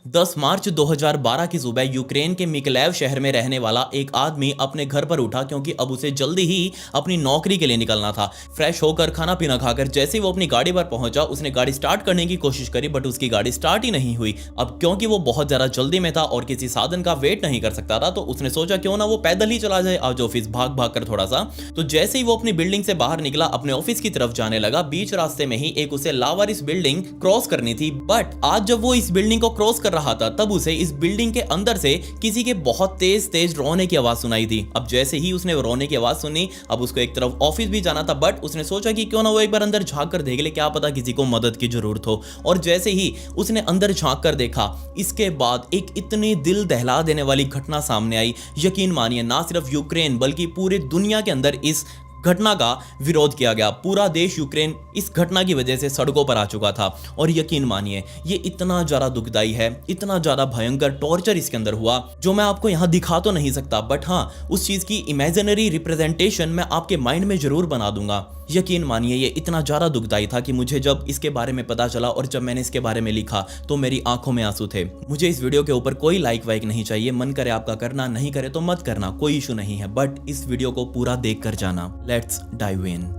10 मार्च 2012 की सुबह यूक्रेन के मिकलेव शहर में रहने वाला एक आदमी अपने घर पर उठा क्योंकि अब उसे जल्दी ही अपनी नौकरी के लिए निकलना था। फ्रेश होकर खाना पीना खाकर जैसे ही वो अपनी गाड़ी पर पहुंचा, उसने गाड़ी स्टार्ट करने की कोशिश करी बट उसकी गाड़ी स्टार्ट ही नहीं हुई। अब क्योंकि वो बहुत ज्यादा जल्दी में था और किसी साधन का वेट नहीं कर सकता था, तो उसने सोचा क्यों ना वो पैदल ही चला जाए आज ऑफिस, भाग भाग कर थोड़ा सा। तो जैसे ही वो अपनी बिल्डिंग से बाहर निकला, अपने ऑफिस की तरफ जाने लगा, बीच रास्ते में ही एक उसे लावारिस बिल्डिंग क्रॉस करनी थी। बट आज जब वो इस बिल्डिंग को क्रॉस कर रहा था, तब उसे इस बिल्डिंग के अंदर से किसी के बहुत तेज तेज रोने की आवाज सुनाई दी। अब जैसे ही उसने रोने की आवाज सुनी, अब उसको एक तरफ ऑफिस भी जाना था, बट उसने सोचा कि क्यों ना वो एक बार अंदर झांक कर देख ले, क्या पता किसी को मदद की जरूरत हो। और जैसे ही उसने अंदर झांक कर देखा, इसके बाद एक इतनी दिल दहला देने वाली घटना सामने आई। यकीन मानिए, ना सिर्फ यूक्रेन बल्कि पूरी दुनिया के अंदर इस घटना का विरोध किया गया। पूरा देश यूक्रेन इस घटना की वजह से सड़कों पर आ चुका था। और यकीन मानिए, ये इतना ज्यादा दुखदाई है, इतना ज्यादा भयंकर टॉर्चर इसके अंदर हुआ, जो मैं आपको यहां दिखा तो नहीं सकता, बट हाँ, उस चीज की इमेजिनरी रिप्रेजेंटेशन मैं आपके माइंड में जरूर बना दूंगा। यकीन मानिए, ये इतना ज्यादा दुखदाई था कि मुझे जब इसके बारे में पता चला और जब मैंने इसके बारे में लिखा, तो मेरी आंखों में आंसू थे। मुझे इस वीडियो के ऊपर कोई लाइक वाइक नहीं चाहिए, मन करे आपका करना, नहीं करे तो मत करना, कोई इशू नहीं है, बट इस वीडियो को पूरा देख कर जाना। Let's dive in.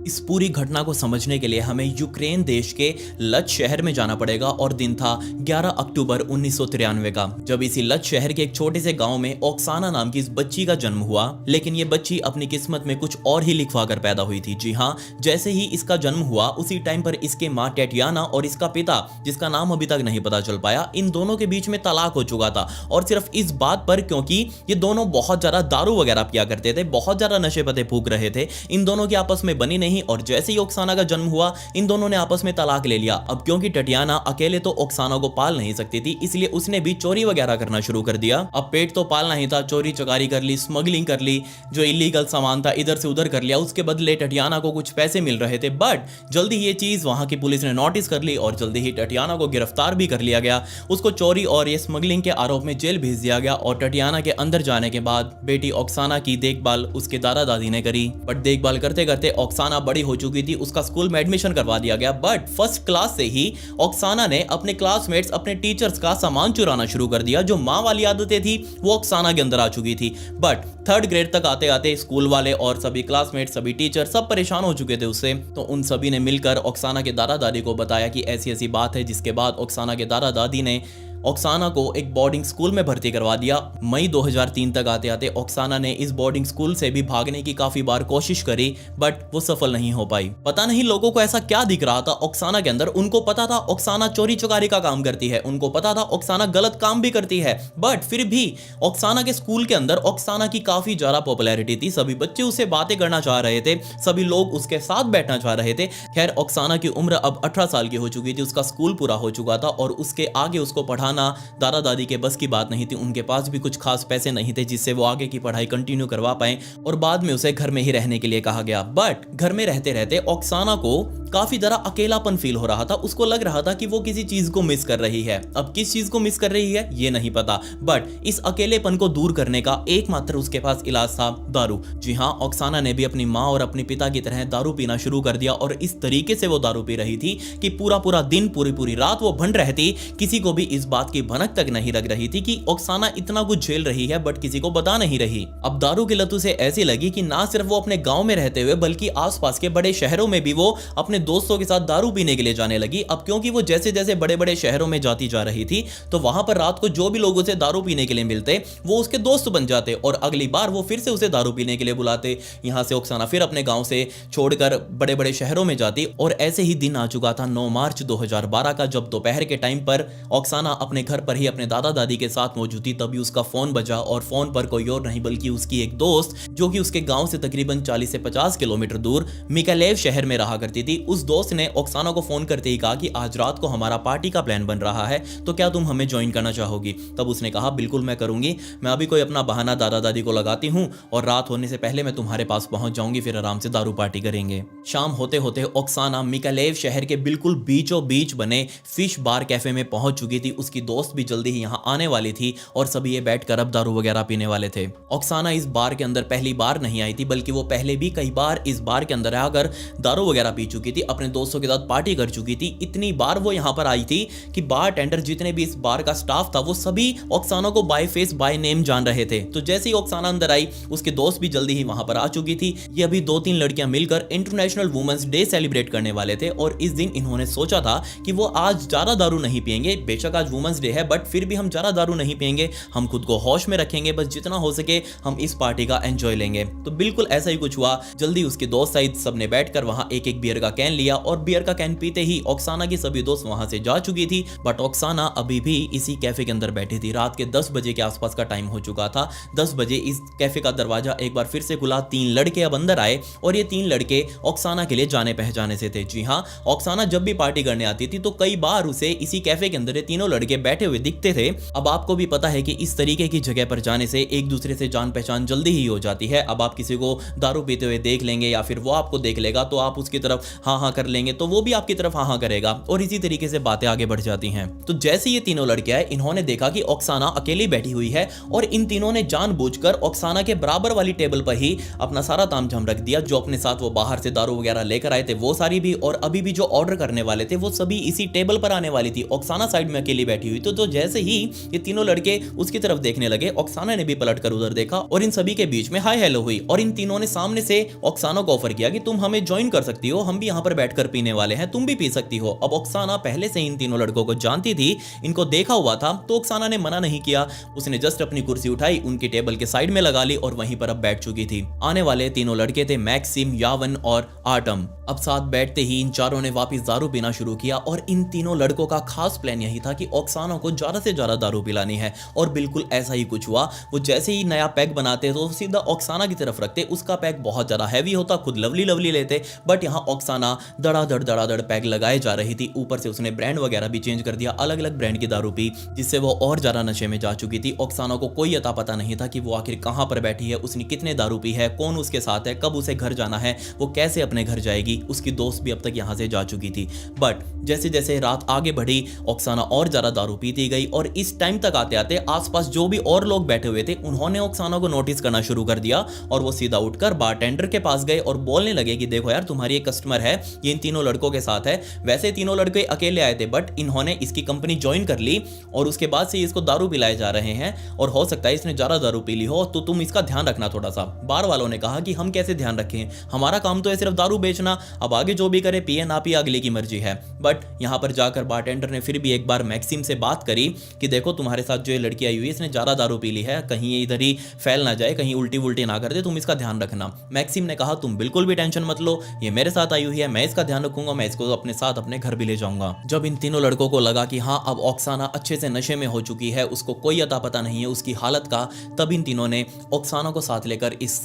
इस पूरी घटना को समझने के लिए हमें यूक्रेन देश के लच शहर में जाना पड़ेगा और दिन था 11 अक्टूबर 1993 का, जब इसी लच शहर के एक छोटे से गांव में ओक्साना नाम की इस बच्ची का जन्म हुआ। लेकिन ये बच्ची अपनी किस्मत में कुछ और ही लिखवा कर पैदा हुई थी। जी हाँ, जैसे ही इसका जन्म हुआ, उसी टाइम पर इसके माँ टैटियाना और इसका पिता, जिसका नाम अभी तक नहीं पता चल पाया, इन दोनों के बीच में तलाक हो चुका था। और सिर्फ इस बात पर क्योंकि ये दोनों बहुत ज्यादा दारू वगैरह पिया करते थे, बहुत ज्यादा नशे पते फूक रहे थे, इन दोनों की आपस में बनी नहीं। और जैसे ही ओक्साना का जन्म हुआ, इन दोनों ने आपस में तलाक ले लिया। अब क्योंकि टटियाना अकेले तो ओक्साना को पाल नहीं सकती थी, इसलिए उसने भी चोरी वगैरह करना शुरू कर दिया। अब पेट तो पालना ही था, चोरी चकारी कर ली, स्मगलिंग कर ली, जो इलीगल सामान था इधर से उधर कर लिया। उसके बदले टटियाना को कुछ पैसे मिल रहे थे, बट जल्दी ये चीज वहां की पुलिस ने नोटिस कर ली और जल्दी ही टटियाना को गिरफ्तार भी कर लिया गया। उसको चोरी और ये स्मगलिंग के आरोप में जेल भेज दिया गया। और टटियाना के अंदर जाने के बाद बेटी ओक्साना की देखभाल उसके दादा दादी ने करी, बट देखभाल करते करते ओक्साना बड़ी हो चुकी थी, उसका स्कूल में एडमिशन करवा दिया गया। बट फर्स्ट क्लास से ही ओक्साना ने अपने क्लासमेट्स, अपने टीचर्स का सामान चुराना शुरू कर दिया। जो माँ वाली आदतें थी वो ओक्साना के अंदर आ चुकी थी। बट थर्ड ग्रेड तक आते आते स्कूल वाले और सभी क्लासमेट्स, सभी टीचर सब परेशान हो चुके थे उससे। तो उन सभी ने मिलकर ओक्साना के दादा दादी को बताया कि ऐसी ऐसी बात है, जिसके बाद ओक्साना के दादा दादी ने ओक्साना को एक बोर्डिंग स्कूल में भर्ती करवा दिया। मई 2003 तक आते आते ओक्साना ने इस बोर्डिंग स्कूल से भी भागने की काफी बार कोशिश करी, बट वो सफल नहीं हो पाई। पता नहीं लोगों को ऐसा क्या दिख रहा था ओक्साना के अंदर। उनको पता था ओक्साना चोरी चुकारी का काम करती है, उनको पता था ओक्साना गलत काम भी करती है, बट फिर भी ओक्साना के स्कूल के अंदर ओक्साना की काफी ज्यादा पॉपुलैरिटी थी। सभी बच्चे उससे बातें करना चाह रहे थे, सभी लोग उसके साथ बैठना चाह रहे थे। खैर, ओक्साना की उम्र अब 18 साल की हो चुकी थी, उसका स्कूल पूरा हो चुका था और उसके आगे उसको पढ़ाना दादा दादी के बस की बात नहीं थी। उनके पास भी कुछ खास पैसे नहीं थे जिससे वो आगे की पढ़ाई कंटिन्यू करवा पाए, और बाद में उसे घर में ही रहने के लिए कहा गया। बट घर में रहते रहते ओक्साना को काफी ज्यादा अकेलापन फील हो रहा था। उसको लग रहा था कि वो किसी चीज को मिस कर रही है। अब किस चीज को मिस कर रही है ये नहीं पता, बट इस अकेलेपन को दूर करने का एकमात्र उसके पास इलाज था दारू। जी हाँ, ओक्साना ने भी अपनी माँ और अपने पिता की तरह दारू पीना शुरू कर दिया और इस तरीके से वो दारू पी रही थी कि पूरा पूरा दिन, पूरी पूरी रात वो भंड रहती। किसी को भी इस बात की भनक तक नहीं लग रही थी कि ओक्साना इतना कुछ झेल रही है, बट किसी को बता नहीं रही। अब दारू की लत उसे ऐसी लगी कि ना सिर्फ वो अपने गांव में रहते हुए बल्कि आसपास के बड़े शहरों में भी वो अपने दोस्तों के साथ दारू पीने के लिए जाने लगी। अब क्योंकि वो जैसे जैसे बड़े बड़े शहरों में जाती जा रही थी, तो वहां पर रात को जो भी लोग उसे दारू पीने के लिए मिलते, वो उसके दोस्त बन जाते और अगली बार वो फिर से उसे दारू पीने के लिए बुलाते। यहां से ओक्साना फिर अपने गांव से छोड़कर बड़े बड़े शहरों में जाती। और ऐसे ही दिन आ चुका था 9 मार्च 2012 का, जब दोपहर के टाइम पर ओक्साना अपने घर पर ही अपने दादा दादी के साथ मौजूद थी। तभी उसका फोन बजा और फोन पर कोई और नहीं बल्कि उसकी एक दोस्त, जो कि उसके गांव से तकरीबन 40 से 50 किलोमीटर दूर मिकालेव शहर में रहा करती थी। उस दोस्त ने ओक्साना को फोन करते ही कहा कि आज रात को हमारा पार्टी का प्लान बन रहा है, तो क्या तुम हमें ज्वाइन करना चाहोगी? तब उसने कहा बिल्कुल मैं करूंगी, मैं अभी कोई अपना बहाना दादा दादी को लगाती हूँ और रात होने से पहले मैं तुम्हारे पास पहुंच जाऊंगी, फिर आराम से दारू पार्टी करेंगे। शाम होते होते ओक्साना मिकालेव शहर के बिल्कुल बीचों बीच बने फिश बार कैफे में पहुंच चुकी थी। उसकी उसकी दोस्त भी जल्दी ही यहाँ आने वाली थी और सभी ये बैठकर अब दारू वगैरह पीने वाले थे। ऑक्साना इस बार के अंदर पहली बार नहीं आई थी, बल्कि वो पहले भी कई बार इस बार के अंदर आकर दारू वगैरह पी चुकी थी, अपने दोस्तों के साथ पार्टी कर चुकी थी। इतनी बार वो यहाँ पर आई थी कि बार टेंडर जितने भी इस बार का स्टाफ था वो सभी ऑक्साना को बाय फेस बाय नेम जान रहे थे। तो जैसे ही ऑक्साना अंदर आई उसके दोस्त भी जल्दी ही वहां पर आ चुकी थी। ये अभी 2-3 लड़कियां मिलकर इंटरनेशनल वुमेन्स डे सेलिब्रेट करने वाले थे और इस दिन इन्होंने सोचा था कि वो आज ज्यादा दारू नहीं पिएंगे। बेशक आज वुमेन्स डे है बट फिर भी हम ज्यादा दारू नहीं पिएंगे, हम खुद को होश में रखेंगे, बस जितना हो सके हम इस पार्टी का एंजॉय लेंगे। तो बिल्कुल ऐसा ही कुछ हुआ। जल्दी उसके दोस्त सहित सबने बैठकर वहां एक एक बियर का कैन लिया और बियर का कैन पीते ही ऑक्साना की सभी दोस्त वहां से जा चुकी थी। बट ऑक्साना अभी भी इसी कैफे के अंदर बैठी थी। रात के 10 बजे के आसपास का टाइम हो चुका था। 10 बजे इस कैफे का दरवाजा एक बार फिर से खुला। 3 लड़के अब अंदर आए और ये 3 लड़के ऑक्साना के लिए जाने पहचाने से थे। जी हाँ, ऑक्साना जब भी पार्टी करने आती थी तो कई बार उसे इसी कैफे के अंदर ये तीनों लड़के बैठे हुए दिखते थे। अब आपको भी पता है कि इस तरीके की जगह पर जाने से एक दूसरे से जान पहचान जल्दी ही हो जाती है। अब आप किसी को दारू पीते हुए देख लेंगे या फिर वो आपको देख लेगा तो आप उसकी तरफ हाँ हाँ कर लेंगे तो वो भी आपकी तरफ हाँ हाँ करेगा और इसी तरीके से बातें आगे बढ़ जाती हैं। तो जैसे ये तीनों लड़के आए इन्होंने देखा कि ऑक्साना अकेली बैठी हुई है और इन तीनों ने जानबूझकर ऑक्साना के बराबर वाली टेबल पर ही अपना सारा तामझाम रख दिया। जो अपने साथ वो बाहर से दारू वगैरह लेकर आए थे वो सारी भी, और अभी भी जो ऑर्डर करने वाले थे वो सभी इसी टेबल पर आने वाली थी। ऑक्साना साइड में अकेली बैठी हुई तो जैसे ही ये तीनों लड़के उसकी तरफ देखने लगे ऑक्साना ने भी पलटकर उधर देखा और इन सभी के बीच में हाय हेलो हुई और इन तीनों ने सामने से ऑक्साना को ऑफर किया कि तुम हमें ज्वाइन कर सकती हो, हम भी यहाँ पर बैठकर पीने वाले हैं, तुम भी पी सकती हो। अब ऑक्साना पहले से इन तीनों लड़कों को जानती थी, इनको देखा हुआ था, तो ऑक्साना ने मना नहीं किया। उसने जस्ट अपनी कुर्सी उठाई, उनकी टेबल के साइड में लगा ली और वहीं पर अब बैठ चुकी थी। आने वाले तीनों लड़के थे मैक्सिम, यावन और आर्टम। अब साथ बैठते ही इन चारों ने वापस दारू पीना शुरू किया और इन तीनों लड़कों का खास प्लान यही था कि ऑक्साना को ज्यादा से ज्यादा दारू पिलानी है और बिल्कुल ऐसा ही कुछ हुआ। वो जैसे ही नया पैक बनाते तो सीधा ऑक्साना की तरफ रखते, उसका पैक बहुत ज्यादा हैवी होता, खुद लवली लवली लेते, बट यहाँ ऑक्साना धड़ाधड़ पैक लगाए जा रही थी। ऊपर से उसने ब्रांड वगैरह भी चेंज कर दिया, अलग अलग ब्रांड की दारू पी, जिससे वो और ज्यादा नशे में जा चुकी थी। ऑक्साना को कोई अता पता नहीं था कि वो आखिर कहां पर बैठी है, उसने कितने दारू पी है, कौन उसके साथ है, कब उसे घर जाना है, वो कैसे अपने घर जाएगी। उसकी दोस्त भी अब तक यहां से जा चुकी थी। बट जैसे जैसे रात आगे बढ़ी ऑक्साना और ज्यादा दारू पीती गई और इस टाइम तक आते आते आसपास जो भी और लोग बैठे हुए थे उन्होंने ऑक्साना को नोटिस करना शुरू कर दिया और वो सीधा उठकर बारटेंडर के पास गए और बोलने लगे कि देखो यार, तुम्हारी एक कस्टमर है, ये इन तीनों लड़कों के साथ है। वैसे तीनों लड़के अकेले आए थे बट इन्होंने इसकी कंपनी ज्वाइन कर ली और उसके बाद से इसको दारू पिलाए जा रहे हैं और हो सकता है इसने ज्यादा दारू पी ली हो, तो तुम इसका ध्यान रखना थोड़ा सा। बार वालों ने कहा कि हम कैसे ध्यान रखें, हमारा काम तो है सिर्फ दारू बेचना, अब आगे जो भी करे पिए ना पिए अगले की मर्जी है। बट यहाँ पर जाकर बारटेंडर ने फिर भी एक बार मैक्सिम से बात करी कि देखो तुम्हारे साथ जो ये लड़की आई हुई है इसने ज्यादा दारू पी ली है, कहीं ये इधर ही फैल ना जाए, कहीं उल्टी वुल्टी ना कर दे, तुम इसका ध्यान रखना। मैक्सिम ने कहा तुम बिल्कुल भी टेंशन मत लो, ये मेरे साथ आई हुई है, मैं इसका ध्यान रखूंगा, मैं इसको अपने साथ अपने घर भी ले जाऊंगा। जब इन तीनों लड़कों को लगा कि हाँ अब ऑक्साना अच्छे से नशे में हो चुकी है, उसको कोई अता पता नहीं है उसकी हालत का, तब इन तीनों ने ऑक्साना को साथ लेकर इस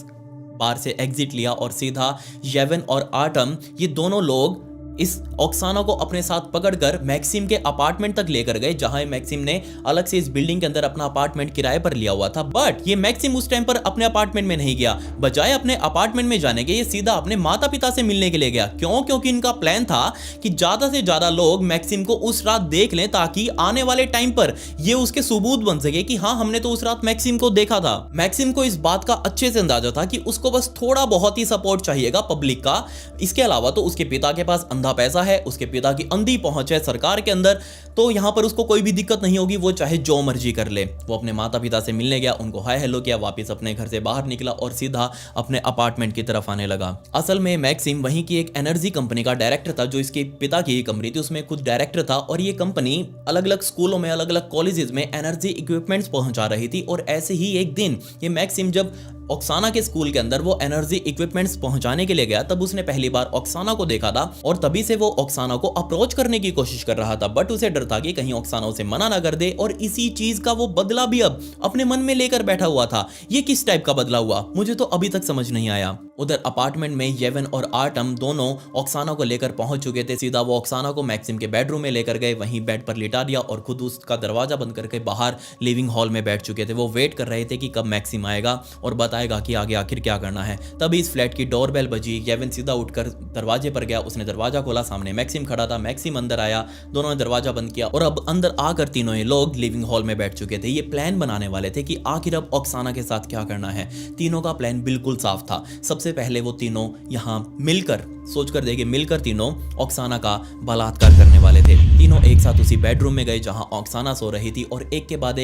बार से एग्जिट लिया और सीधा येवन और आर्टम, ये दोनों लोग इस ऑक्साना को अपने साथ पकड़कर मैक्सिम के अपार्टमेंट तक लेकर गए, जहां मैक्सिम ने अलग से इस बिल्डिंग के अंदर अपना अपार्टमेंट किराए पर लिया हुआ था। बट ये मैक्सिम उस टाइम पर अपने अपार्टमेंट में नहीं गया, बजाय अपने अपार्टमेंट में जाने के ये सीधा अपने माता पिता से मिलने के लिए गया। क्यों? क्योंकि इनका प्लान था कि ज्यादा से ज्यादा लोग मैक्सिम को उस रात देख लें ताकि आने वाले टाइम पर ये उसके सबूत बन सके कि हाँ हमने तो उस रात मैक्सिम को देखा था। मैक्सिम को इस बात का अच्छे से अंदाजा था कि उसको बस थोड़ा बहुत ही सपोर्ट चाहिएगा पब्लिक का, इसके अलावा तो उसके पिता के पास अंधा पैसा है, उसके पिता की अंधी पहुंच है सरकार के अंदर, तो यहां पर उसको कोई भी दिक्कत नहीं होगी, वो चाहे जो मर्जी कर ले। वो अपने माता पिता से मिलने गया, उनको हाय हेलो किया, वापस अपने घर से बाहर निकला और सीधा अपने अपार्टमेंट की तरफ आने लगा। असल में मैक्सिम वहीं की एक एनर्जी कंपनी का डायरेक्टर था, जो इसके पिता की कंपनी थी उसमें खुद डायरेक्टर था और ये कंपनी अलग अलग स्कूलों में, अलग अलग कॉलेजेस में एनर्जी इक्विपमेंट्स पहुंचा रही थी। और ऐसे ही एक दिन ये मैक्सिम जब ऑक्साना के स्कूल के अंदर वो एनर्जी इक्विपमेंट्स पहुंचाने के लिए गया, तब उसने पहली बार ऑक्साना को देखा था और तभी से वो ऑक्साना को अप्रोच करने की कोशिश कर रहा था। बट उसे डर था कि कहीं ऑक्साना उसे मना ना कर दे और इसी चीज का वो बदला भी अब अपने मन में लेकर बैठा हुआ था। ये किस टाइप का बदला हुआ मुझे तो अभी तक समझ नहीं आया। उधर अपार्टमेंट में येवन और आर्टम दोनों ऑक्साना को लेकर पहुंच चुके थे। सीधा वो ऑक्साना को मैक्सिम के बेडरूम में लेकर गए, वहीं बेड पर लिटा दिया और खुद उसका दरवाजा बंद करके बाहर लिविंग हॉल में बैठ चुके थे। वो वेट कर रहे थे कि कब मैक्सिम आएगा और बताया बताएगा कि आगे आखिर क्या करना है। तभी इस फ्लैट की डोरबेल बजी। येवन सीधा उठकर दरवाजे पर गया, उसने दरवाजा खोला, सामने मैक्सिम खड़ा था। मैक्सिम अंदर आया, दोनों ने दरवाजा बंद किया और अब अंदर आकर तीनों ही लोग लिविंग हॉल में बैठ चुके थे। ये प्लान बनाने वाले थे कि आखिर अब ऑक्साना के साथ क्या करना है। तीनों का प्लान बिल्कुल साफ था। सबसे पहले वो तीनों यहाँ मिलकर सोचकर देखिए, मिलकर तीनों ऑक्साना का बलात्कार करने वाले थे। तीनों एक साथ उसी बेडरूम में गए जहां ऑक्साना सो रही थी और एक के बाद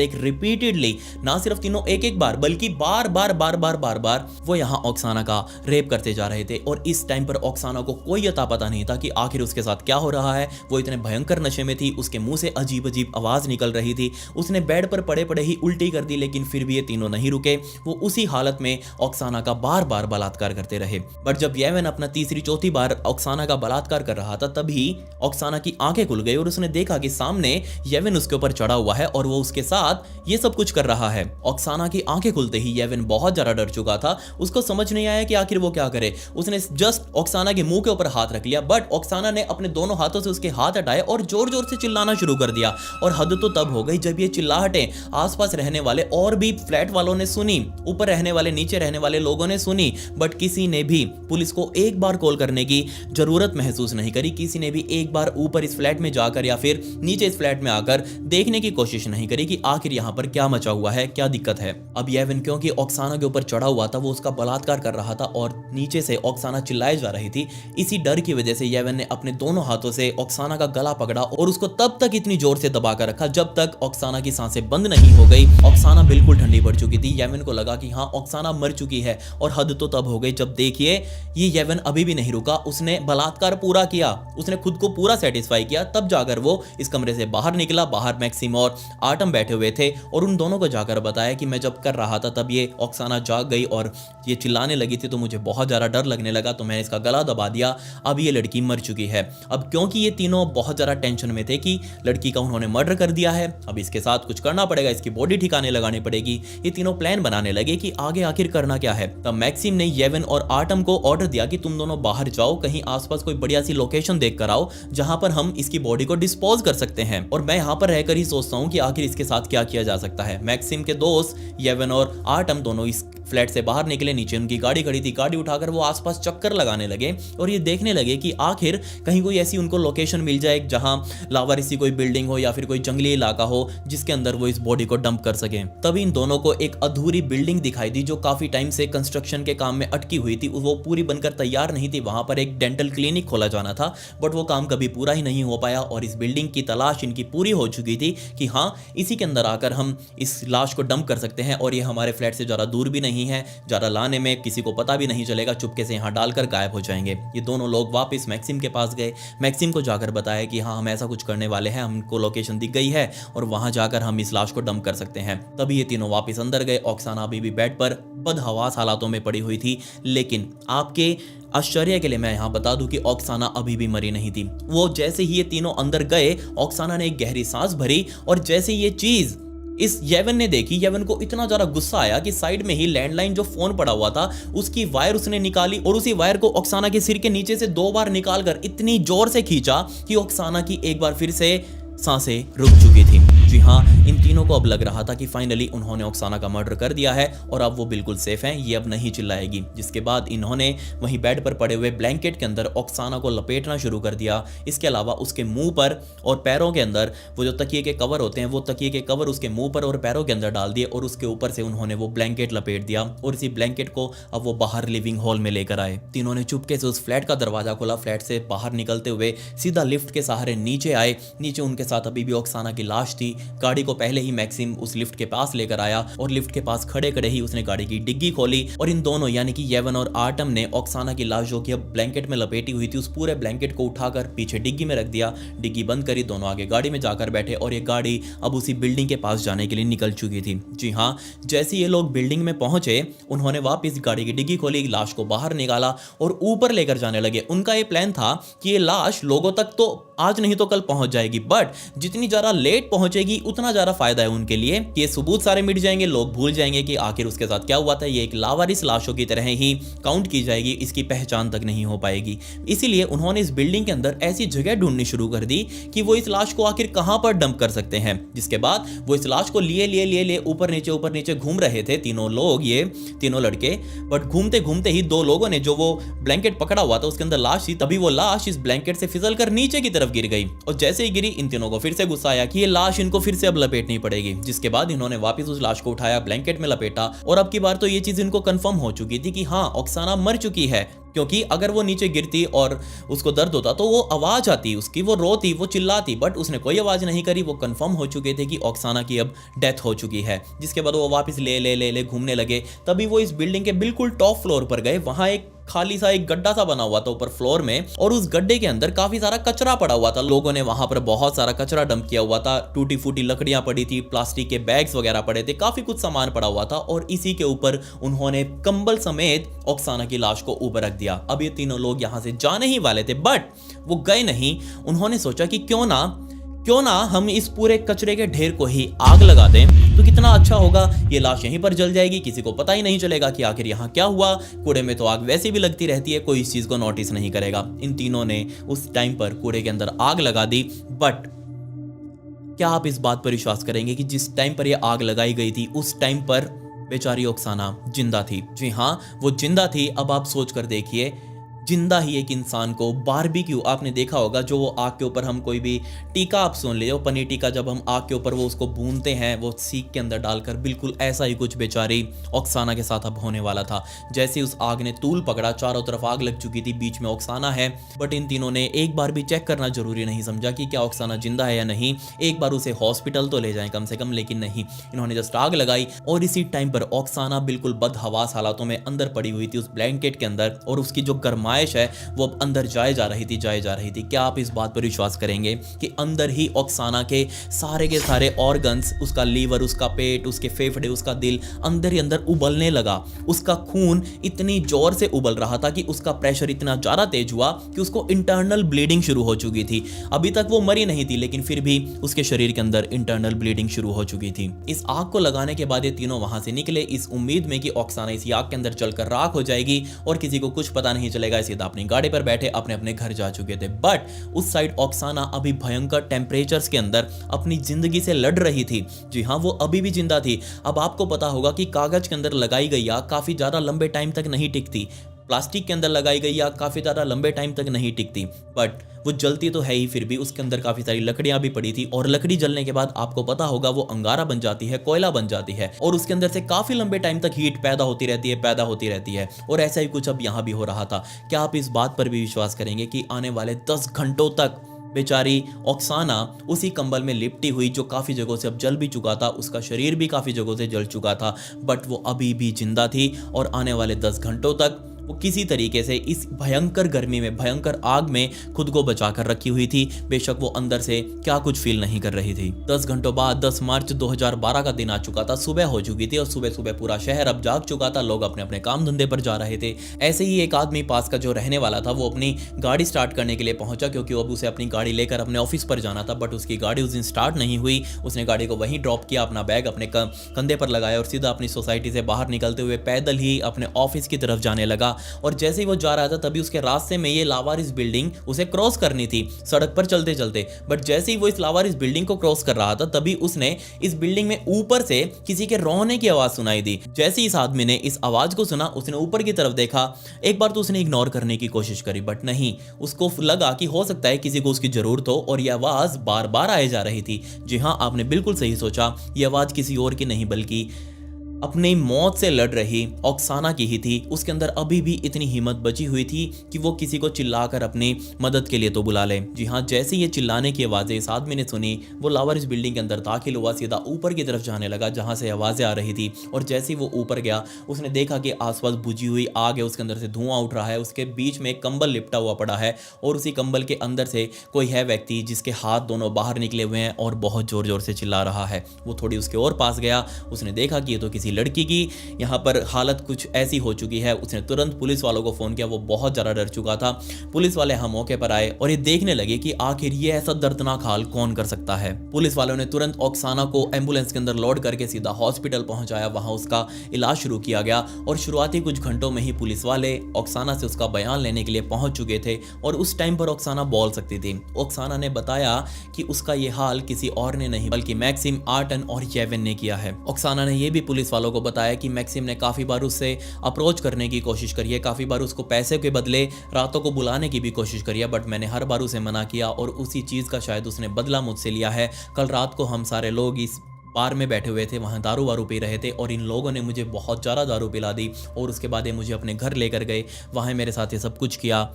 एक रिपीटेडली, ना सिर्फ तीनों एक एक बार बल्कि बार बार वो यहां ऑक्साना का रेप करते जा रहे थे। और इस टाइम पर ऑक्साना को कोई अता पता नहीं था कि आखिर उसके साथ क्या हो रहा है। वो इतने भयंकर नशे में थी, उसके मुंह से अजीब अजीब आवाज निकल रही थी। उसने बेड पर पड़े पड़े ही उल्टी कर दी, लेकिन फिर भी ये तीनों नहीं रुके। वो उसी हालत में ऑक्साना का बार बार बलात्कार करते रहे। बट जब येवन अपना तीसरी चौथी बार ऑक्साना का बलात्कार कर रहा था, तभी ऑक्साना की आंखें खुल गई और उसने देखा कि सामने येवन उसके ऊपर चढ़ा हुआ है और वो उसके साथ ये सब कुछ कर रहा है। ऑक्साना की आंखें खुलते ही येवन बहुत ज्यादा डर चुका था। उसको समझ नहीं आया कि आखिर वो क्या करे। उसने जस्ट ऑक्साना के मुंह के ऊपर हाथ रख लिया, बट ऑक्साना ने अपने दोनों हाथों से उसके हाथ हटाए और जोर जोर से चिल्लाना शुरू कर दिया। और हद तो तब हो गई जब ये चिल्लाहटें आसपास रहने वाले और भी फ्लैट वालों ने सुनी, ऊपर रहने वाले, नीचे रहने वाले लोगों ने सुनी। बट किसी ने भी पुलिस को एक बार कॉल करने की जरूरत महसूस नहीं करी। किसी ने भी एक बार ऊपर इस फ्लैट में जाकर या फिर नीचे इस फ्लैट में आकर देखने की कोशिश नहीं करी कि आखिर यहां पर क्या मचा हुआ है, क्या दिक्कत है। अब येवन क्योंकि ऑक्साना के ऊपर चढ़ा हुआ था, वो उसका बलात्कार कर रहा था और नीचे से ऑक्साना चिल्लाए जा रही थी। इसी डर की वजह से येवन ने अपने दोनों हाथों से ऑक्साना का गला पकड़ा और उसको तब तक इतनी जोर से दबा कर रखा जब तक ऑक्साना की सांसें बंद नहीं हो गई। ऑक्साना बिल्कुल ठंडी पड़ चुकी थी। येवन को लगा कि हाँ, ऑक्साना मर चुकी है। और हद तो तब हो गई जब देखिए ये येवन अभी भी नहीं रुका। उसने बलात्कार पूरा किया, उसने खुद को पूरा सेटिस्फाई किया, तब जाकर वो इस कमरे से बाहर निकला। बाहर मैक्सिम और आटम बैठे हुए थे और उन दोनों को जाकर बताया कि मैं जब कर रहा था तब ये ऑक्साना जाग गई और ये चिल्लाने लगी थी, तो मुझे बहुत ज़्यादा डर लगने लगा, तो मैंने इसका गला दबा दिया। अब ये लड़की मर चुकी है। अब क्योंकि ये तीनों बहुत ज़्यादा टेंशन में थे कि लड़की का उन्होंने मर्डर कर दिया है, अब इसके साथ कुछ करना पड़ेगा, इसकी बॉडी ठिकाने लगानी पड़ेगी। ये तीनों प्लान बनाने लगे कि आगे आखिर करना क्या है। तब मैक्सिम ने येवन और आटम को ऑर्डर दिया कि तुम दोनों बाहर जाओ, कहीं आसपास कोई बढ़िया सी लोकेशन देख कर आओ जहां पर हम इसकी बॉडी को डिस्पोज कर सकते हैं। और मैं यहां पर रहकर ही सोचता हूं कि आखिर इसके साथ क्या किया जा सकता है। मैक्सिम के दोस्त येवन और आटम दोनों इस फ्लैट से बाहर निकले। नीचे उनकी गाड़ी खड़ी थी। गाड़ी उठाकर वो आसपास चक्कर लगाने लगे और ये देखने लगे कि आखिर कहीं कोई ऐसी उनको लोकेशन मिल जाए जहां लावारिसी कोई बिल्डिंग हो या फिर कोई जंगली इलाका हो जिसके अंदर वो इस बॉडी को डंप कर सके। तभी इन दोनों को एक अधूरी बिल्डिंग दिखाई दी जो काफी टाइम से कंस्ट्रक्शन के काम में अटकी हुई थी। वो पूरी बनकर तैयार नहीं थी। वहां पर एक डेंटल क्लिनिक खोला जाना था, बट वो काम कभी पूरा ही नहीं हो पाया और इस बिल्डिंग की तलाश इनकी पूरी हो चुकी थी कि हाँ, इसी के अंदर आकर हम इस लाश को डंप कर सकते हैं और ये हमारे फ्लैट से ज़्यादा दूर भी नहीं है, ज़्यादा लाने में किसी को पता भी नहीं चलेगा, चुपके से यहाँ डालकर गायब हो जाएंगे। ये दोनों लोग वापस मैक्सिम के पास गए। मैक्सिम को जाकर बताया कि हाँ, हम ऐसा कुछ करने वाले हैं, हमको लोकेशन दिख गई है और वहाँ जाकर हम इस लाश को डंप कर सकते हैं। तभी ये तीनों वापस अंदर गए। ऑक्साना अभी भी बेड पर बदहवास हालातों में पड़ी हुई थी, लेकिन आपके आश्चर्य के लिए मैं यहाँ बता दूं कि ऑक्साना अभी भी मरी नहीं थी। वो जैसे ही ये तीनों अंदर गए, ऑक्साना ने एक गहरी सांस भरी और जैसे ये चीज इस येवन ने देखी, येवन को इतना ज्यादा गुस्सा आया कि साइड में ही लैंडलाइन जो फोन पड़ा हुआ था उसकी वायर उसने निकाली और उसी वायर को ऑक्साना के सिर के नीचे से 2 बार निकालकर इतनी जोर से खींचा कि ऑक्साना की एक बार फिर से सांसें रुक चुकी थी। जी हाँ, इन तीनों को अब लग रहा था कि फाइनली उन्होंने ऑक्साना का मर्डर कर दिया है और अब वो बिल्कुल सेफ हैं, ये अब नहीं चिल्लाएगी। जिसके बाद इन्होंने वहीं बेड पर पड़े हुए ब्लैंकेट के अंदर ऑक्साना को लपेटना शुरू कर दिया। इसके अलावा उसके मुंह पर और पैरों के अंदर वो जो तकिए के कवर होते हैं, वो तकिए के कवर उसके मुंह पर और पैरों के अंदर डाल दिए और उसके ऊपर से उन्होंने वो ब्लैंकेट लपेट दिया और इसी ब्लैंकेट को अब वो बाहर लिविंग हॉल में लेकर आए। तीनों ने चुपके से उस फ्लैट का दरवाजा खोला। फ्लैट से बाहर निकलते हुए सीधा लिफ्ट के सहारे नीचे आए। नीचे उनके साथ अभी भी ऑक्साना की लाश थी। गाड़ी को पहले ही मैक्सिम उस लिफ्ट के पास लेकर आया और लिफ्ट के पास खड़े खड़े ही उसने गाड़ी की डिग्गी खोली और इन दोनों यानी कि येवन और आटम ने ऑक्साना की लाश जो कि अब ब्लैंकेट में लपेटी हुई थी, उस पूरे ब्लैंकेट को उठाकर पीछे डिग्गी में रख दिया। डिग्गी बंद करी, दोनों आगे गाड़ी में जाकर बैठे और ये गाड़ी अब उसी बिल्डिंग के पास जाने के लिए निकल चुकी थी। जी हाँ, जैसे ये लोग बिल्डिंग में पहुंचे, उन्होंने वापस गाड़ी की डिग्गी खोली, लाश को बाहर निकाला और ऊपर लेकर जाने लगे। उनका ये प्लान था कि ये लाश लोगों तक तो आज नहीं तो कल पहुंच जाएगी, बट जितनी ज़्यादा लेट पहुंचेगी उतना ज़्यादा फायदा है उनके लिए कि ये सबूत सारे मिट जाएंगे, लोग भूल जाएंगे कि आखिर उसके साथ क्या हुआ था। ये एक लावारिस लाशों की तरह ही काउंट की जाएगी, इसकी पहचान तक नहीं हो पाएगी। इसीलिए उन्होंने इस बिल्डिंग के अंदर ऐसी जगह ढूंढनी शुरू कर दी कि वो इस लाश को आखिर कहां पर डंप कर सकते हैं। जिसके बाद वो इस लाश को लिए ऊपर नीचे घूम रहे थे तीनों लोग, ये तीनों लड़के। बट घूमते घूमते ही दो लोगों ने जो वो ब्लैंकेट पकड़ा हुआ था उसके अंदर लाश थी, तभी वो लाश इस ब्लैंकेट से फिसल कर नीचे की तरफ गिर गई। और जैसे ही गिरी, इन तीनों को फिर से गुस्सा आया कि ये लाश इनको फिर से अब लपेटनी पड़ेगी। जिसके बाद इन्होंने वापस उस लाश को उठाया, ब्लैंकेट में लपेटा, और अब की बार तो ये चीज इनको कंफर्म हो चुकी थी कि हाँ, ऑक्साना मर चुकी है। क्योंकि अगर वो नीचे गिरती और उसको दर्द होता तो वो आवाज आती उसकी, वो रोती, वो चिल्लाती, बट उसने कोई आवाज नहीं करी। वो कंफर्म हो चुके थे कि ऑक्साना की अब डेथ हो चुकी है। जिसके बाद वो वापस ले घूमने लगे। तभी वो इस बिल्डिंग के बिल्कुल टॉप फ्लोर पर गए। वहां एक खाली सा एक गड्ढा सा बना हुआ था ऊपर फ्लोर में, और उस गड्ढे के अंदर काफी सारा कचरा पड़ा हुआ था। लोगों ने वहां पर बहुत सारा कचरा डंप किया हुआ था, टूटी फूटी लकड़ियां पड़ी थी, प्लास्टिक के बैग्स वगैरह पड़े थे, काफी कुछ सामान पड़ा हुआ था। और इसी के ऊपर उन्होंने कंबल समेत ऑक्साना की लाश को ऊपर रख दिया। अब ये तीनों लोग यहां से जाने ही वाले थे, बट वो गए नहीं। उन्होंने सोचा कि क्यों ना हम इस पूरे कचरे के ढेर को ही आग लगा दें, तो कितना अच्छा होगा। ये लाश यहीं पर जल जाएगी, किसी को पता ही नहीं चलेगा कि आखिर यहाँ क्या हुआ। कूड़े में तो आग वैसे भी लगती रहती है, कोई इस चीज को नोटिस नहीं करेगा। इन तीनों ने उस टाइम पर कूड़े के अंदर आग लगा दी। बट क्या आप इस बात पर विश्वास करेंगे कि जिस टाइम पर यह आग लगाई गई थी उस टाइम पर बेचारी ऑक्साना जिंदा थी? जी हाँ, वो जिंदा थी। अब आप सोच कर देखिए, जिंदा ही एक इंसान को बारबेक्यू, आपने देखा होगा जो वो आग के ऊपर हम कोई भी टीका, आप सुन लीजिए पनीर टीका, जब हम आग के ऊपर वो उसको भूनते हैं वो सीख के अंदर डालकर, बिल्कुल ऐसा ही कुछ बेचारी ऑक्साना के साथ अब होने वाला था। जैसे उस आग ने तूल पकड़ा, चारों तरफ आग लग चुकी थी, बीच में ऑक्साना है। बट इन तीनों ने एक बार भी चेक करना जरूरी नहीं समझा कि क्या ऑक्साना जिंदा है या नहीं, एक बार उसे हॉस्पिटल तो ले जाएं कम से कम। लेकिन नहीं, इन्होंने जस्ट आग लगाई, और इसी टाइम पर ऑक्साना बिल्कुल बदहवास हालातों में अंदर पड़ी हुई थी उस ब्लैंकेट के अंदर, और उसकी जो गर्माइश है वो अब अंदर जाए जा रही थी। क्या आप इस बात पर विश्वास करेंगे कि अंदर ही ऑक्साना के सारे ऑर्गन्स, उसका लीवर, उसका पेट, उसके फेफड़े, उसका दिल अंदर ही अंदर उबलने लगा। उसका खून इतनी जोर से उबल रहा था कि उसका प्रेशर इतना ज्यादा तेज हुआ कि उसको इंटरनल ब्लीडिंग शुरू हो चुकी थी। अभी तक वो मरी नहीं थी, लेकिन फिर भी उसके शरीर के अंदर इंटरनल ब्लीडिंग शुरू हो चुकी थी। इस आग को लगाने के बाद ये तीनों वहां से निकले, इस उम्मीद में कि ऑक्साना इस आग के अंदर जलकर राख हो जाएगी और किसी को कुछ पता नहीं चलेगा। सीधा अपनी गाड़ी पर बैठे अपने अपने घर जा चुके थे। बट उस साइड ऑक्साना अभी भयंकर टेम्परेचर्स के अंदर अपनी जिंदगी से लड़ रही थी। जी हाँ, वो अभी भी जिंदा थी। अब आपको पता होगा कि कागज के अंदर लगाई गई आग काफी ज्यादा लंबे टाइम तक नहीं टिकती, प्लास्टिक के अंदर लगाई गई आग काफी ज्यादा लंबे टाइम तक नहीं टिकती, बट वो जलती तो है ही। फिर भी उसके अंदर काफी सारी लकड़ियां भी पड़ी थी, और लकड़ी जलने के बाद आपको पता होगा वो अंगारा बन जाती है, कोयला बन जाती है, और उसके अंदर से काफी लंबे टाइम तक हीट पैदा होती रहती है। और ऐसा ही कुछ अब यहां भी हो रहा था। क्या आप इस बात पर भी विश्वास करेंगे कि आने वाले 10 घंटों तक बेचारी ऑक्साना उसी कंबल में लिपटी हुई, जो काफ़ी जगहों से अब जल भी चुका था, उसका शरीर भी काफ़ी जगहों से जल चुका था, बट वो अभी भी जिंदा थी। और आने वाले 10 घंटों तक वो किसी तरीके से इस भयंकर गर्मी में, भयंकर आग में खुद को बचाकर रखी हुई थी। बेशक वो अंदर से क्या कुछ फील नहीं कर रही थी। 10 घंटों बाद 10 मार्च 2012 का दिन आ चुका था, सुबह हो चुकी थी, और सुबह सुबह पूरा शहर अब जाग चुका था, लोग अपने अपने काम धंधे पर जा रहे थे। ऐसे ही एक आदमी पास का जो रहने वाला था, वो अपनी गाड़ी स्टार्ट करने के लिए पहुंचा, क्योंकि अब उसे अपनी गाड़ी लेकर अपने ऑफिस पर जाना था। बट उसकी गाड़ी उस दिन स्टार्ट नहीं हुई। उसने गाड़ी को वहीं ड्रॉप किया, अपना बैग अपने कंधे पर लगाया, और सीधा अपनी सोसाइटी से बाहर निकलते हुए पैदल ही अपने ऑफिस की तरफ जाने लगा। और जैसे ही वो जा रहा था, तभी उसके रास्ते में ये लावारिस बिल्डिंग उसे क्रॉस करनी थी सड़क पर चलते चलते। बट जैसे ही वो इस लावारिस बिल्डिंग को क्रॉस कर रहा था, तभी उसने इस बिल्डिंग में ऊपर से किसी के रोने की आवाज सुनाई दी। जैसे ही इस आदमी ने इस आवाज को सुना, उसने ऊपर की तरफ देखा। एक बार तो उसने इग्नोर करने की कोशिश करी, बट नहीं, उसको लगा कि हो सकता है किसी को उसकी जरूरत हो, और यह आवाज बार बार आए जा रही थी। जी हाँ, आपने बिल्कुल सही सोचा, यह आवाज किसी और की नहीं बल्कि अपनी मौत से लड़ रही ऑक्साना की ही थी। उसके अंदर अभी भी इतनी हिम्मत बची हुई थी कि वो किसी को चिल्लाकर अपनी मदद के लिए तो बुला ले। जी हाँ, जैसे ये चिल्लाने की आवाज़ें इस आदमी ने सुनी, वो लावारिस बिल्डिंग के अंदर दाखिल हुआ, सीधा ऊपर की तरफ जाने लगा जहाँ से आवाज़ें आ रही थी। और जैसे ही वो ऊपर गया, उसने देखा कि आसपास बुझी हुई आग है, उसके अंदर से धुआं उठ रहा है, उसके बीच में एक कंबल लिपटा हुआ पड़ा है, और उसी कंबल के अंदर से कोई है व्यक्ति जिसके हाथ दोनों बाहर निकले हुए हैं और बहुत ज़ोर ज़ोर से चिल्ला रहा है। वो थोड़ी उसके और पास गया, उसने देखा कि ये तो किसी लड़की की यहाँ पर हालत कुछ ऐसी हो चुकी है। उसने तुरंत पुलिस वालों को फ़ोन किया, वो बहुत ज़्यादा डर चुका था। पुलिस वाले यहाँ मौके पर आए और ये देखने लगे कि आखिर ये ऐसा दर्दनाक हाल कौन कर सकता है। पुलिस वालों ने तुरंत ऑक्साना को एम्बुलेंस के अंदर लोड करके सीधा हॉस्पिटल पहुंचाया। वहां उसका इलाज शुरू किया गया और शुरुआती कुछ घंटों में ही पुलिस वाले ऑक्साना से उसका बयान लेने के लिए पहुंच चुके थे और उस टाइम पर ऑक्साना बोल सकती थी। ऑक्साना ने बताया कि उसका ये हाल किसी और ने नहीं बल्कि मैक्सिम, आर्टन और येवेन ने किया है। ऑक्साना ने यह भी पुलिस वालों को बताया कि मैक्सिम ने काफी बार उससे अप्रोच करने की कोशिश करी है, काफी बार उसको पैसे के बदले रातों को बुलाने की भी कोशिश करी है, बट मैंने हर बार उसे मना किया और उसी चीज का शायद उसने बदला मुझसे लिया है। कल रात को हम सारे लोग इस बार में बैठे हुए थे, वहाँ दारू वारू पी रहे थे और इन लोगों ने मुझे बहुत ज़्यादा दारू पिला दी और उसके बाद ये मुझे अपने घर लेकर गए, वहाँ मेरे साथ ये सब कुछ किया।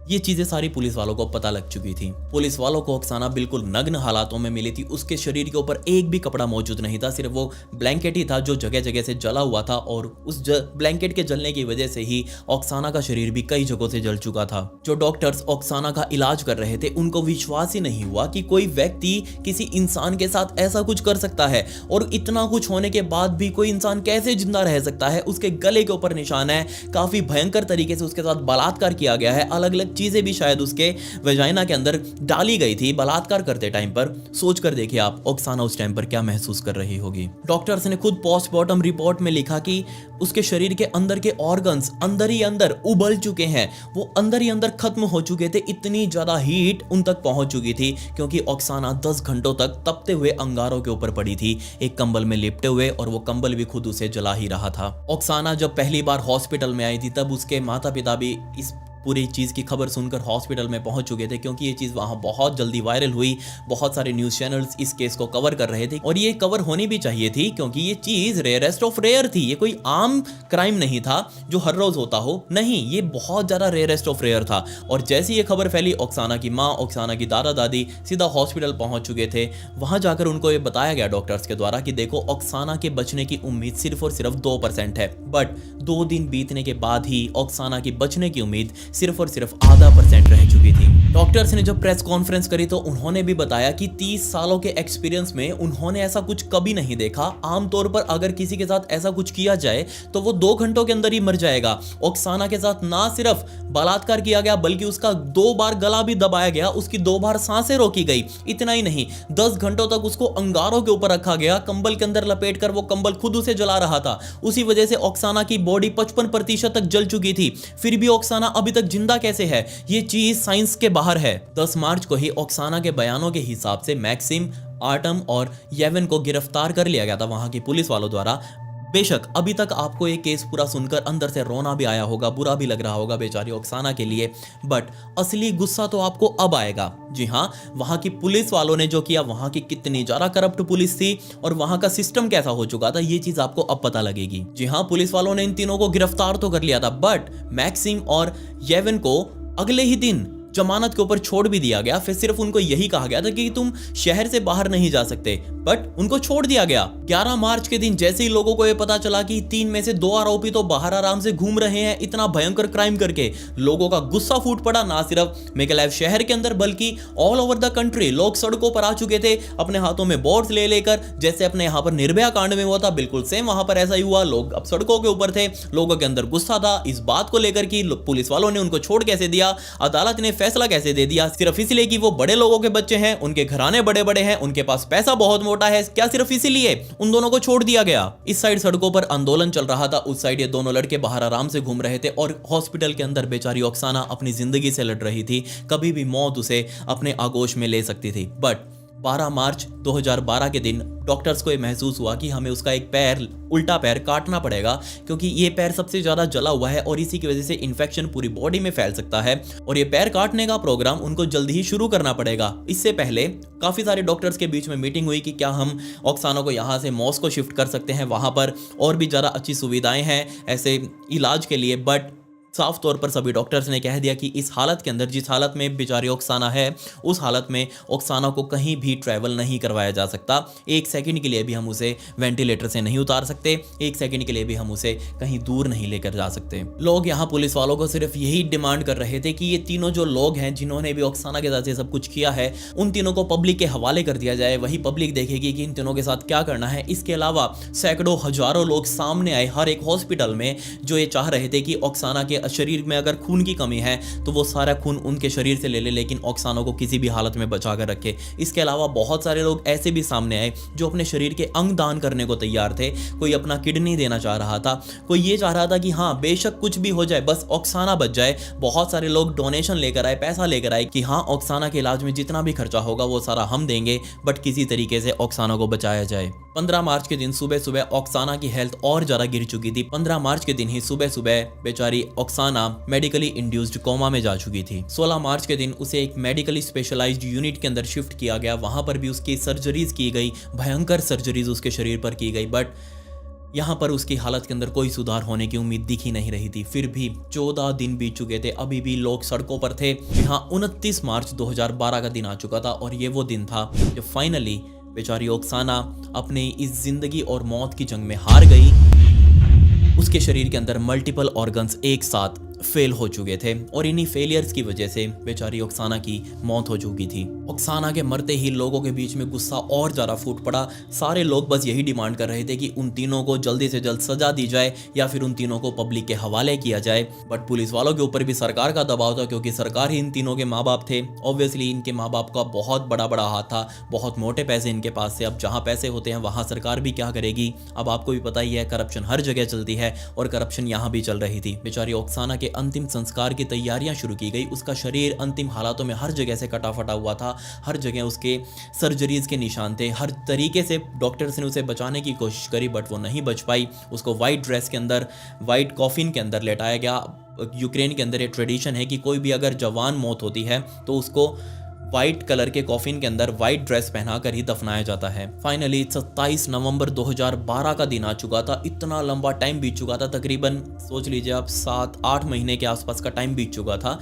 ये चीज़ें सारी पुलिस वालों को पता लग चुकी थी। पुलिस वालों को ऑक्साना बिल्कुल नग्न हालातों में मिली थी। उसके शरीर के ऊपर एक भी कपड़ा मौजूद नहीं था, सिर्फ वो ब्लैंकेट ही था जो जगह जगह से जला हुआ था और उस ब्लैंकेट के जलने की वजह से ही ऑक्साना का शरीर भी कई जगहों से जल चुका था। जो डॉक्टर्स ऑक्साना का इलाज कर रहे थे उनको विश्वास ही नहीं हुआ कि कोई व्यक्ति किसी इंसान के साथ ऐसा कुछ कर सकता है और इतना कुछ होने के बाद भी कोई इंसान कैसे जिंदा रह सकता है। उसके गले के ऊपर निशान है, काफी भयंकर तरीके से उसके साथ बलात्कार किया गया है, अलग अलग चीजें भी शायद उसके वेजाइना के अंदर डाली गई थी बलात्कार करते टाइम पर। सोच कर देखिए आप ऑक्साना उस टाइम पर क्या महसूस कर रही होगी। डॉक्टर्स ने खुद पोस्टमार्टम रिपोर्ट में लिखा कि उसके शरीर के अंदर के ऑर्गन्स अंदर ही अंदर उबल चुके हैं, वो अंदर ही अंदर खत्म हो चुके थे। इतनी ज्यादा हीट उन तक पहुंच चुकी थी क्योंकि ऑक्साना 10 घंटों तक तपते हुए अंगारों के ऊपर पड़ी थी, एक कंबल में लिपटे हुए, और वो कंबल भी खुद उसे जला ही रहा था। ऑक्साना जब पहली बार हॉस्पिटल में आई थी तब उसके माता पिता भी इस पूरी चीज़ की खबर सुनकर हॉस्पिटल में पहुंच चुके थे क्योंकि ये चीज़ वहां बहुत जल्दी वायरल हुई। बहुत सारे न्यूज़ चैनल्स इस केस को कवर कर रहे थे और ये कवर होनी भी चाहिए थी क्योंकि ये चीज़ रेयरेस्ट ऑफ रेयर थी। ये कोई आम क्राइम नहीं था जो हर रोज़ होता हो, नहीं, ये बहुत ज़्यादा रेयरेस्ट ऑफ रेयर था। और जैसे ये खबर फैली, ऑक्साना की माँ, ऑक्साना की दादा दादी सीधा हॉस्पिटल पहुंच चुके थे। वहां जाकर उनको ये बताया गया डॉक्टर्स के द्वारा कि देखो, ऑक्साना के बचने की उम्मीद सिर्फ और सिर्फ 2% है, बट 2 दिन बीतने के बाद ही ऑक्साना की बचने की उम्मीद सिर्फ और सिर्फ 0.5% रह चुकी थी। डॉक्टर्स ने जब प्रेस कॉन्फ्रेंस करी तो उन्होंने भी बताया कि 30 सालों के एक्सपीरियंस में उन्होंने ऐसा कुछ कभी नहीं देखा। आमतौर पर अगर किसी के साथ ऐसा कुछ किया जाए तो वो 2 घंटों के अंदर ही मर जाएगा। ऑक्साना के साथ ना सिर्फ बलात्कार किया गया बल्कि उसका 2 बार गला भी दबाया गया, उसकी 2 बार सांसें रोकी गई। इतना ही नहीं, 10 घंटों तक उसको अंगारों के ऊपर रखा गया, कंबल के अंदर लपेट कर। वो कंबल खुद उसे जला रहा था। उसी वजह से ऑक्साना की बॉडी 55% तक जल चुकी थी। फिर भी ऑक्साना अभी तक जिंदा कैसे है, ये चीज साइंस के बाहर है। 10 मार्च को ही ऑक्साना के बयानों के हिसाब से मैक्सिम, आर्टम और येवेन को गिरफ्तार कर लिया गया था वहां की पुलिस वालों द्वारा। बेशक अभी तक आपको ये केस पूरा सुनकर अंदर से रोना भी आया होगा, बुरा भी लग रहा होगा बेचारी ऑक्साना के लिए, बट असली गुस्सा तो आपको अब आएगा। जी हाँ, वहां की पुलिस वालों ने जो किया, वहां की कितनी ज्यादा करप्ट पुलिस थी और वहां का सिस्टम कैसा हो चुका था, ये चीज आपको अब पता लगेगी। जी हाँ, पुलिस वालों ने इन तीनों को गिरफ्तार तो कर लिया था, बट मैक्सिम और येवेन को अगले ही दिन जमानत के ऊपर छोड़ भी दिया गया। फिर सिर्फ उनको यही कहा गया था कि तुम शहर से बाहर नहीं जा सकते, बट उनको छोड़ दिया गया। 11 मार्च के दिन जैसे ही लोगों को यह पता चला कि 3 में से 2 आरोपी तो बाहर आराम से घूम रहे हैं इतना भयंकर क्राइम करके, लोगों का गुस्सा फूट पड़ा। ना सिर्फ मिकेलाइव शहर के अंदर बल्कि ऑल ओवर द कंट्री लोग सड़कों पर आ चुके थे अपने हाथों में बोर्ड्स ले लेकर। जैसे अपने यहाँ पर निर्भया कांड में हुआ था, बिल्कुल सेम वहां पर ऐसा ही हुआ। लोग अब सड़कों के ऊपर थे, लोगों के अंदर गुस्सा था इस बात को लेकर कि पुलिस वालों ने उनको छोड़ कैसे दिया, अदालत ने फैसला कैसे दे दिया, सिर्फ इसलिए कि वो बड़े लोगों के बच्चे हैं, उनके घराने बड़े बड़े हैं, उनके पास पैसा बहुत मोटा है। क्या सिर्फ इसीलिए उन दोनों को छोड़ दिया गया? इस साइड सड़कों पर आंदोलन चल रहा था, उस साइड ये दोनों लड़के बाहर आराम से घूम रहे थे और हॉस्पिटल के अंदर बेचारी ऑक्साना अपनी जिंदगी से लड़ रही थी। कभी भी मौत उसे अपने आगोश में ले सकती थी। बट 12 मार्च 2012 के दिन डॉक्टर्स को यह महसूस हुआ कि हमें उसका एक पैर, उल्टा पैर काटना पड़ेगा क्योंकि ये पैर सबसे ज्यादा जला हुआ है और इसी की वजह से इन्फेक्शन पूरी बॉडी में फैल सकता है और ये पैर काटने का प्रोग्राम उनको जल्दी ही शुरू करना पड़ेगा। इससे पहले काफी सारे डॉक्टर्स के बीच में मीटिंग हुई कि क्या हम ऑक्साना को यहाँ से मॉस्को शिफ्ट कर सकते हैं, वहां पर और भी ज्यादा अच्छी सुविधाएं हैं ऐसे इलाज के लिए। बट साफ तौर पर सभी डॉक्टर्स ने कह दिया कि इस हालत के अंदर, जिस हालत में बेचारी ओक्साना है, उस हालत में ओक्साना को कहीं भी ट्रैवल नहीं करवाया जा सकता। एक सेकंड के लिए भी हम उसे वेंटिलेटर से नहीं उतार सकते, एक सेकंड के लिए भी हम उसे कहीं दूर नहीं लेकर जा सकते। लोग यहाँ पुलिस वालों को सिर्फ यही डिमांड कर रहे थे कि ये तीनों जो लोग हैं जिन्होंने भी ओक्साना के साथ ये सब कुछ किया है, उन तीनों को पब्लिक के हवाले कर दिया जाए। वही पब्लिक देखेगी कि इन तीनों के साथ क्या करना है। इसके अलावा सैकड़ों हजारों लोग सामने आए हर एक हॉस्पिटल में, जो ये चाह रहे थे कि ओक्साना के शरीर में अगर खून की कमी है तो वो सारा खून उनके शरीर से ले ले, लेकिन ओक्साना को किसी भी हालत में बचा कर रखे। इसके अलावा बहुत सारे लोग ऐसे भी सामने आए जो अपने शरीर के अंग दान करने को तैयार थे। कोई अपना किडनी देना चाह रहा था, कोई ये चाह रहा था कि हाँ बेशक कुछ भी हो जाए, बस ओक्साना बच जाए। बहुत सारे लोग डोनेशन लेकर आए, पैसा लेकर आए कि हाँ ओक्साना के इलाज में जितना भी खर्चा होगा वो सारा हम देंगे, बट किसी तरीके से ओक्साना को बचाया जाए। 15 मार्च के दिन सुबह सुबह ओक्साना की हेल्थ और ज़्यादा गिर चुकी थी। 15 मार्च के दिन ही सुबह सुबह बेचारी ओक्साना मेडिकली इंड्यूस्ड कोमा में जा चुकी थी। 16 मार्च के दिन उसे एक मेडिकली स्पेशलाइज्ड यूनिट के अंदर शिफ्ट किया गया। वहां पर भी उसकी सर्जरीज की गई, भयंकर सर्जरीज उसके शरीर पर की गई, बट यहाँ पर उसकी हालत के अंदर कोई सुधार होने की उम्मीद दिख ही नहीं रही थी। फिर भी 14 दिन बीत चुके थे, अभी भी लोग सड़कों पर थे। यहाँ 29 मार्च 2012 का दिन आ चुका था और ये वो दिन था जब फाइनली बेचारी ओक्साना अपने इस जिंदगी और मौत की जंग में हार गई। उसके शरीर के अंदर मल्टीपल ऑर्गन्स एक साथ फेल हो चुके थे और इन्हीं फेलियर्स की वजह से बेचारी ओक्साना की मौत हो चुकी थी। ओक्साना के मरते ही लोगों के बीच में गुस्सा और ज़्यादा फूट पड़ा। सारे लोग बस यही डिमांड कर रहे थे कि उन तीनों को जल्दी से जल्द सजा दी जाए या फिर उन तीनों को पब्लिक के हवाले किया जाए। बट पुलिस वालों के ऊपर भी सरकार का दबाव था, क्योंकि सरकार ही इन तीनों के माँ बाप थे। ऑब्वियसली इनके माँ बाप का बहुत बड़ा बड़ा हाथ था, बहुत मोटे पैसे इनके पास थे। अब जहाँ पैसे होते हैं वहाँ सरकार भी क्या करेगी। अब आपको भी पता ही है, करप्शन हर जगह चलती है और करप्शन यहाँ भी चल रही थी। बेचारी ओक्साना के अंतिम संस्कार की तैयारियां शुरू की गई। उसका शरीर अंतिम हालातों में हर जगह से कटा फटा हुआ था, हर जगह उसके सर्जरीज के निशान थे। हर तरीके से डॉक्टर्स ने उसे बचाने की कोशिश करी, बट वो नहीं बच पाई। उसको वाइट ड्रेस के अंदर, वाइट कॉफिन के अंदर लेटाया गया। यूक्रेन के अंदर ये ट्रेडिशन है कि कोई भी अगर जवान मौत होती है तो उसको वाइट कलर के कॉफिन के अंदर वाइट ड्रेस पहनाकर ही दफनाया जाता है। फाइनली 27 नवंबर 2012 का दिन आ चुका था। इतना लंबा टाइम बीत चुका था, तकरीबन सोच लीजिए आप 7-8 महीने के आसपास का टाइम बीत चुका था।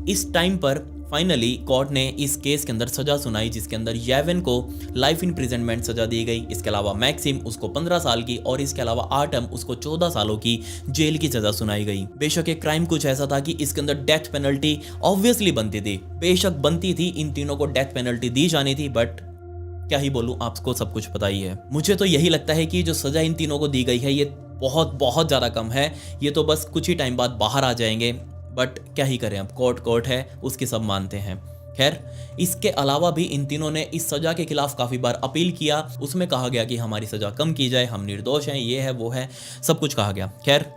इस टाइम पर फाइनली कोर्ट ने इस केस के अंदर सजा सुनाई, जिसके अंदर येवेन को लाइफ इम्प्रिजनमेंट सजा दी गई। इसके अलावा मैक्सिम उसको 15 साल की और इसके अलावा आर्टम उसको 14 सालों की जेल की सजा सुनाई गई। बेशक एक क्राइम कुछ ऐसा था कि इसके अंदर डेथ पेनल्टी ऑब्वियसली बनती थी, बेशक बनती थी, इन तीनों को डेथ पेनल्टी दी जानी थी। बट क्या ही बोलूं, आपको सब कुछ पता ही है। मुझे तो यही लगता है कि जो सजा इन तीनों को दी गई है ये बहुत बहुत ज़्यादा कम है। ये तो बस कुछ ही टाइम बाद बाहर आ जाएंगे, बट क्या ही करें, अब कोर्ट है, उसकी सब मानते हैं। खैर, इसके अलावा भी इन तीनों ने इस सज़ा के खिलाफ काफ़ी बार अपील किया। उसमें कहा गया कि हमारी सज़ा कम की जाए, हम निर्दोष हैं, ये है वो है, सब कुछ कहा गया। खैर,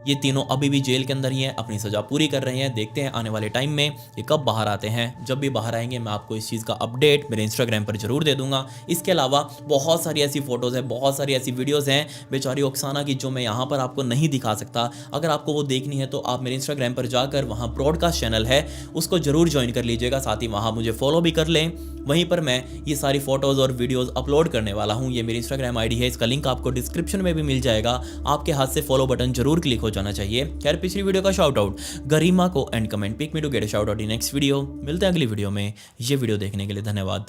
ये तीनों अभी भी जेल के अंदर ही हैं, अपनी सज़ा पूरी कर रहे हैं। देखते हैं आने वाले टाइम में ये कब बाहर आते हैं। जब भी बाहर आएंगे मैं आपको इस चीज़ का अपडेट मेरे इंस्टाग्राम पर जरूर दे दूंगा। इसके अलावा बहुत सारी ऐसी फ़ोटोज़ हैं, बहुत सारी ऐसी वीडियोज़ हैं बेचारी ओक्साना की, जो मैं यहाँ पर आपको नहीं दिखा सकता। अगर आपको वो देखनी है तो आप मेरे इंस्टाग्राम पर जाकर, वहाँ ब्रॉडकास्ट चैनल है, उसको ज़रूर ज्वाइन कर लीजिएगा। साथ ही वहाँ मुझे फॉलो भी कर लें। वहीं पर मैं ये सारी फ़ोटोज़ और वीडियोज़ अपलोड करने वाला हूँ। ये मेरी इंस्टाग्राम आईडी है, इसका लिंक आपको डिस्क्रिप्शन में भी मिल जाएगा। आपके हाथ से फॉलो बटन जरूर क्लिक हो जाना चाहिए। खैर, पिछली वीडियो का शाउट आउट गरिमा को and comment pick me to get a shout out in next video. मिलते हैं अगली वीडियो में। ये वीडियो देखने के लिए धन्यवाद।